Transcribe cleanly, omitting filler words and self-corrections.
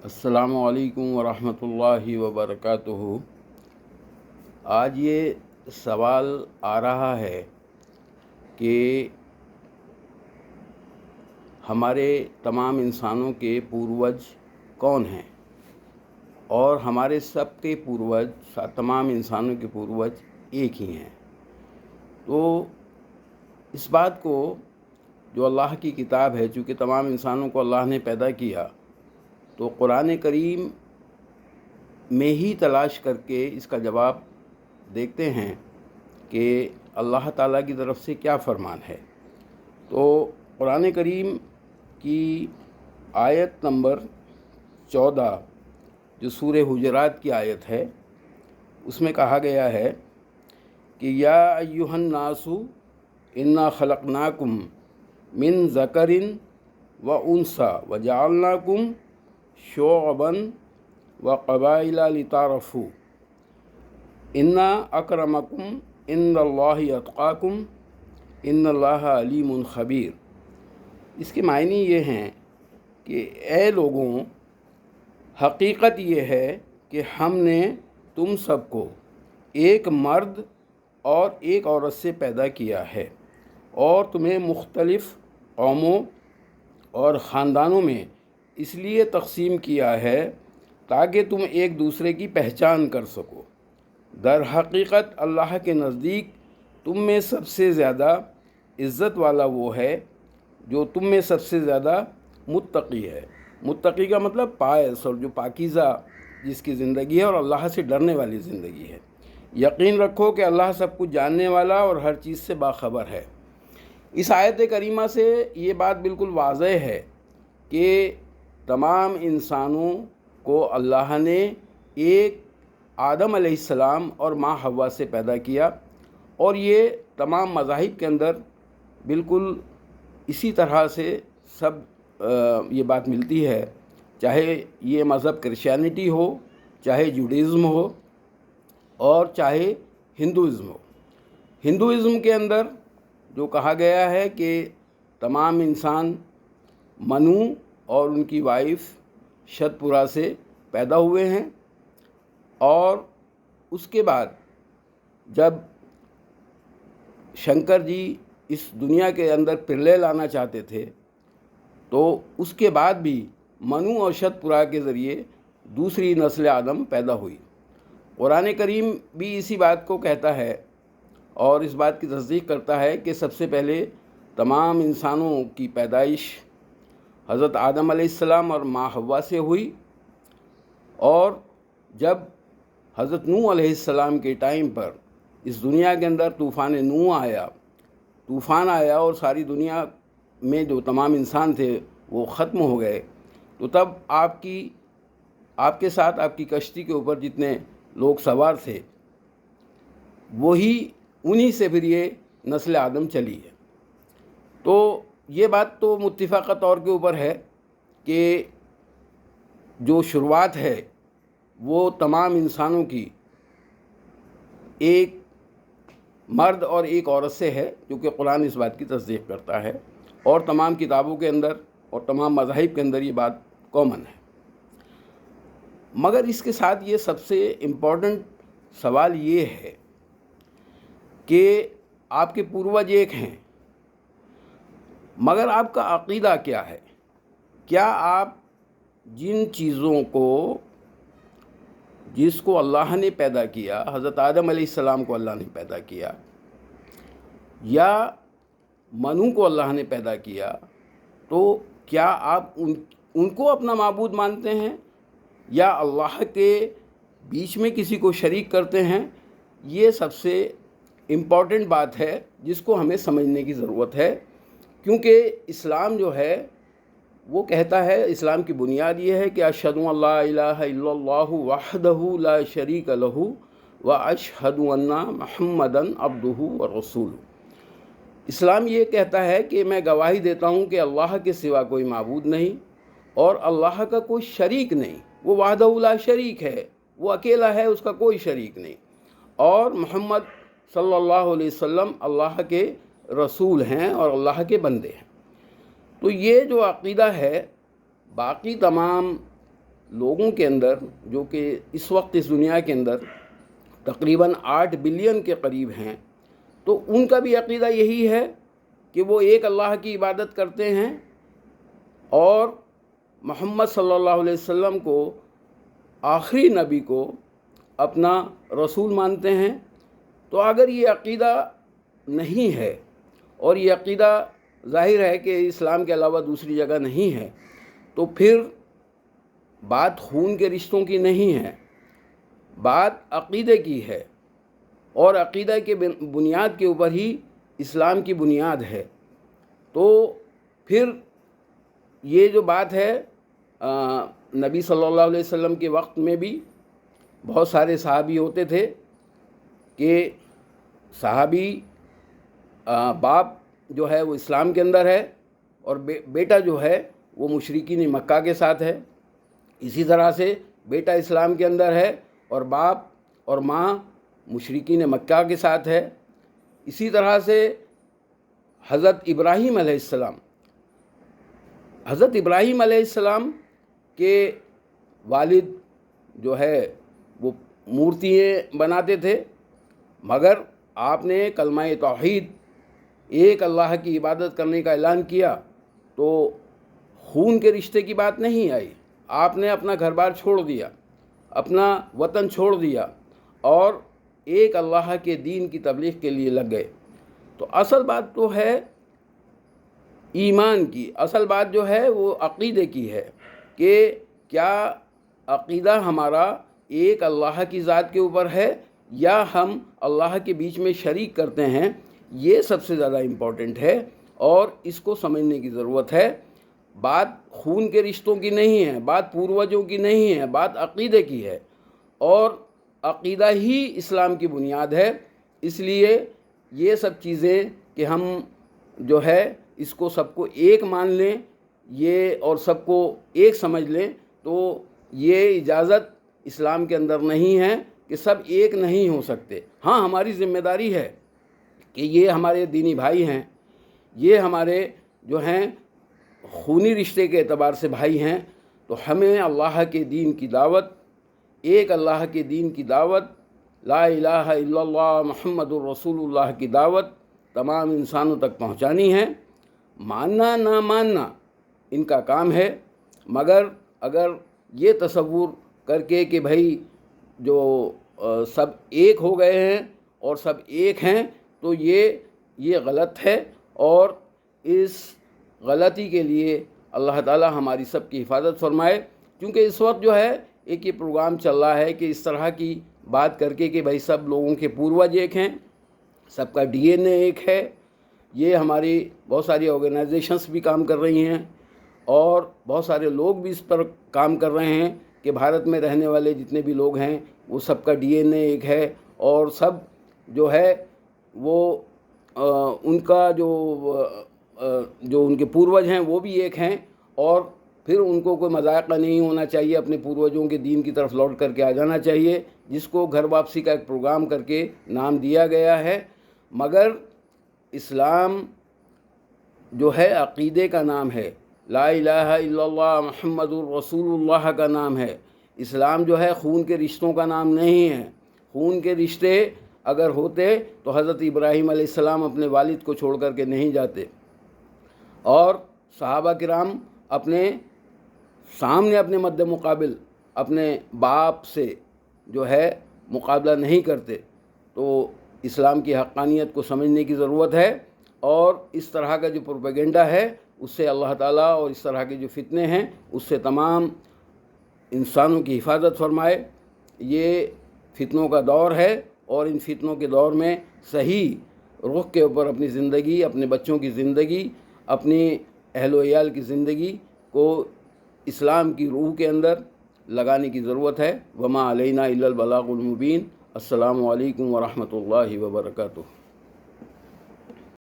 السلام علیکم ورحمۃ اللہ وبرکاتہ۔ آج یہ سوال آ رہا ہے کہ ہمارے تمام انسانوں کے پوروج کون ہیں، اور ہمارے سب کے پوروج، تمام انسانوں کے پوروج ایک ہی ہیں۔ تو اس بات کو جو اللہ کی کتاب ہے، چونکہ تمام انسانوں کو اللہ نے پیدا کیا، تو قرآن کریم میں ہی تلاش کر کے اس کا جواب دیکھتے ہیں کہ اللہ تعالیٰ کی طرف سے کیا فرمان ہے۔ تو قرآن کریم کی آیت نمبر 14 جو سورہ حجرات کی آیت ہے، اس میں کہا گیا ہے کہ یا ایھا الناس انا خلقناکم من ذکر و انثی وجعلناکم شعبا وقبائل لتعارفوا ان اکرمکم عند اللہ اتقاکم ان اللہ علیم خبیر۔ اس کے معنی یہ ہیں کہ اے لوگوں، حقیقت یہ ہے کہ ہم نے تم سب کو ایک مرد اور ایک عورت سے پیدا کیا ہے، اور تمہیں مختلف قوموں اور خاندانوں میں اس لیے تقسیم کیا ہے تاکہ تم ایک دوسرے کی پہچان کر سکو۔ در حقیقت اللہ کے نزدیک تم میں سب سے زیادہ عزت والا وہ ہے جو تم میں سب سے زیادہ متقی ہے۔ متقی کا مطلب پائس، اور جو پاکیزہ جس کی زندگی ہے اور اللہ سے ڈرنے والی زندگی ہے۔ یقین رکھو کہ اللہ سب کچھ جاننے والا اور ہر چیز سے باخبر ہے۔ اس آیت کریمہ سے یہ بات بالکل واضح ہے کہ تمام انسانوں کو اللہ نے ایک آدم علیہ السلام اور ماں حوا سے پیدا کیا، اور یہ تمام مذاہب کے اندر بالکل اسی طرح سے سب یہ بات ملتی ہے، چاہے یہ مذہب کرسچینٹی ہو، چاہے جوڈیزم ہو، اور چاہے ہندوازم ہو۔ ہندوازم کے اندر جو کہا گیا ہے کہ تمام انسان منو اور ان کی وائف شت پورا سے پیدا ہوئے ہیں، اور اس کے بعد جب شنکر جی اس دنیا کے اندر پرلے لانا چاہتے تھے، تو اس کے بعد بھی منو اور شت پورا کے ذریعے دوسری نسل آدم پیدا ہوئی۔ قرآن کریم بھی اسی بات کو کہتا ہے اور اس بات کی تصدیق کرتا ہے کہ سب سے پہلے تمام انسانوں کی پیدائش حضرت آدم علیہ السلام اور ماں حوا سے ہوئی، اور جب حضرت نوح علیہ السلام کے ٹائم پر اس دنیا کے اندر طوفان آیا اور ساری دنیا میں جو تمام انسان تھے وہ ختم ہو گئے، تو تب آپ کے ساتھ آپ کی کشتی کے اوپر جتنے لوگ سوار تھے، انہی سے پھر یہ نسل آدم چلی ہے۔ تو یہ بات تو متفقہ طور کے اوپر ہے کہ جو شروعات ہے وہ تمام انسانوں کی ایک مرد اور ایک عورت سے ہے، کیونکہ قرآن اس بات کی تصدیق کرتا ہے، اور تمام کتابوں کے اندر اور تمام مذاہب کے اندر یہ بات کامن ہے۔ مگر اس کے ساتھ یہ سب سے امپورٹنٹ سوال یہ ہے کہ آپ کے پوروج ایک ہیں، مگر آپ کا عقیدہ کیا ہے؟ کیا آپ جن چیزوں کو جس کو اللہ نے پیدا کیا، حضرت آدم علیہ السلام کو اللہ نے پیدا کیا، یا منو کو اللہ نے پیدا کیا، تو کیا آپ ان کو اپنا معبود مانتے ہیں، یا اللہ کے بیچ میں کسی کو شریک کرتے ہیں؟ یہ سب سے امپورٹنٹ بات ہے جس کو ہمیں سمجھنے کی ضرورت ہے، کیونکہ اسلام جو ہے وہ کہتا ہے، اسلام کی بنیاد یہ ہے کہ اشہد ان لا الہ الا اللہ وحدہ لا شریک لہ واشہد ان محمدا عبدہ ورسولہ۔ اسلام یہ کہتا ہے کہ میں گواہی دیتا ہوں کہ اللہ کے سوا کوئی معبود نہیں، اور اللہ کا کوئی شریک نہیں، وہ وحدہ لا شریک ہے، وہ اکیلا ہے، اس کا کوئی شریک نہیں، اور محمد صلی اللہ علیہ وسلم اللہ کے رسول ہیں اور اللہ کے بندے ہیں۔ تو یہ جو عقیدہ ہے، باقی تمام لوگوں کے اندر جو کہ اس وقت اس دنیا کے اندر تقریباً 8 بلین کے قریب ہیں، تو ان کا بھی عقیدہ یہی ہے کہ وہ ایک اللہ کی عبادت کرتے ہیں اور محمد صلی اللہ علیہ وسلم کو آخری نبی کو اپنا رسول مانتے ہیں۔ تو اگر یہ عقیدہ نہیں ہے اور یہ عقیدہ ظاہر ہے کہ اسلام کے علاوہ دوسری جگہ نہیں ہے، تو پھر بات خون کے رشتوں کی نہیں ہے، بات عقیدے کی ہے، اور عقیدہ کے بنیاد کے اوپر ہی اسلام کی بنیاد ہے۔ تو پھر یہ جو بات ہے، نبی صلی اللہ علیہ وسلم کے وقت میں بھی بہت سارے صحابی ہوتے تھے کہ صحابی باپ جو ہے وہ اسلام کے اندر ہے اور بیٹا جو ہے وہ مشرکین مکہ کے ساتھ ہے، اسی طرح سے بیٹا اسلام کے اندر ہے اور باپ اور ماں مشرکین مکہ کے ساتھ ہے۔ اسی طرح سے حضرت ابراہیم علیہ السلام کے والد جو ہے وہ مورتیاں بناتے تھے، مگر آپ نے کلمہ توحید ایک اللہ کی عبادت کرنے کا اعلان کیا تو خون کے رشتے کی بات نہیں آئی۔ آپ نے اپنا گھر بار چھوڑ دیا، اپنا وطن چھوڑ دیا اور ایک اللہ کے دین کی تبلیغ کے لیے لگ گئے۔ تو اصل بات تو ہے ایمان کی، اصل بات جو ہے وہ عقیدے کی ہے کہ کیا عقیدہ ہمارا ایک اللہ کی ذات کے اوپر ہے یا ہم اللہ کے بیچ میں شریک کرتے ہیں۔ یہ سب سے زیادہ امپورٹنٹ ہے اور اس کو سمجھنے کی ضرورت ہے۔ بات خون کے رشتوں کی نہیں ہے، بات پوروجوں کی نہیں ہے، بات عقیدے کی ہے، اور عقیدہ ہی اسلام کی بنیاد ہے۔ اس لیے یہ سب چیزیں کہ ہم جو ہے اس کو سب کو ایک مان لیں یہ اور سب کو ایک سمجھ لیں، تو یہ اجازت اسلام کے اندر نہیں ہے کہ سب ایک نہیں ہو سکتے۔ ہاں، ہماری ذمہ داری ہے کہ یہ ہمارے دینی بھائی ہیں، یہ ہمارے جو ہیں خونی رشتے کے اعتبار سے بھائی ہیں، تو ہمیں اللہ کے دین کی دعوت، ایک اللہ کے دین کی دعوت، لا الہ الا اللہ محمد الرسول اللہ کی دعوت تمام انسانوں تک پہنچانی ہے۔ ماننا نہ ماننا ان کا کام ہے، مگر اگر یہ تصور کر کے کہ بھائی جو سب ایک ہو گئے ہیں اور سب ایک ہیں، تو یہ غلط ہے، اور اس غلطی کے لیے اللہ تعالی ہماری سب کی حفاظت فرمائے۔ کیونکہ اس وقت جو ہے ایک یہ پروگرام چل رہا ہے کہ اس طرح کی بات کر کے کہ بھائی سب لوگوں کے پوروج ایک ہیں، سب کا ڈی این اے ایک ہے۔ یہ ہماری بہت ساری آرگنائزیشنز بھی کام کر رہی ہیں اور بہت سارے لوگ بھی اس پر کام کر رہے ہیں کہ بھارت میں رہنے والے جتنے بھی لوگ ہیں وہ سب کا ڈی این اے ایک ہے، اور سب جو ہے وہ ان کا جو ان کے پوروج ہیں وہ بھی ایک ہیں، اور پھر ان کو کوئی مذائقہ نہیں ہونا چاہیے، اپنے پوروجوں کے دین کی طرف لوٹ کر کے آ جانا چاہیے، جس کو گھر واپسی کا ایک پروگرام کر کے نام دیا گیا ہے۔ مگر اسلام جو ہے عقیدے کا نام ہے، لا الہ الا اللہ محمد الرسول اللہ کا نام ہے۔ اسلام جو ہے خون کے رشتوں کا نام نہیں ہے۔ خون کے رشتے اگر ہوتے تو حضرت ابراہیم علیہ السلام اپنے والد کو چھوڑ کر کے نہیں جاتے، اور صحابہ کرام اپنے سامنے اپنے مد مقابل اپنے باپ سے جو ہے مقابلہ نہیں کرتے۔ تو اسلام کی حقانیت کو سمجھنے کی ضرورت ہے، اور اس طرح کا جو پروپیگنڈا ہے اس سے اللہ تعالیٰ، اور اس طرح کے جو فتنے ہیں اس سے تمام انسانوں کی حفاظت فرمائے۔ یہ فتنوں کا دور ہے، اور ان فتنوں کے دور میں صحیح رخ کے اوپر اپنی زندگی، اپنے بچوں کی زندگی، اپنی اہل و عیال کی زندگی کو اسلام کی روح کے اندر لگانے کی ضرورت ہے۔ وما علینا الا البلاغ المبین۔ السلام علیکم ورحمۃ اللہ وبرکاتہ۔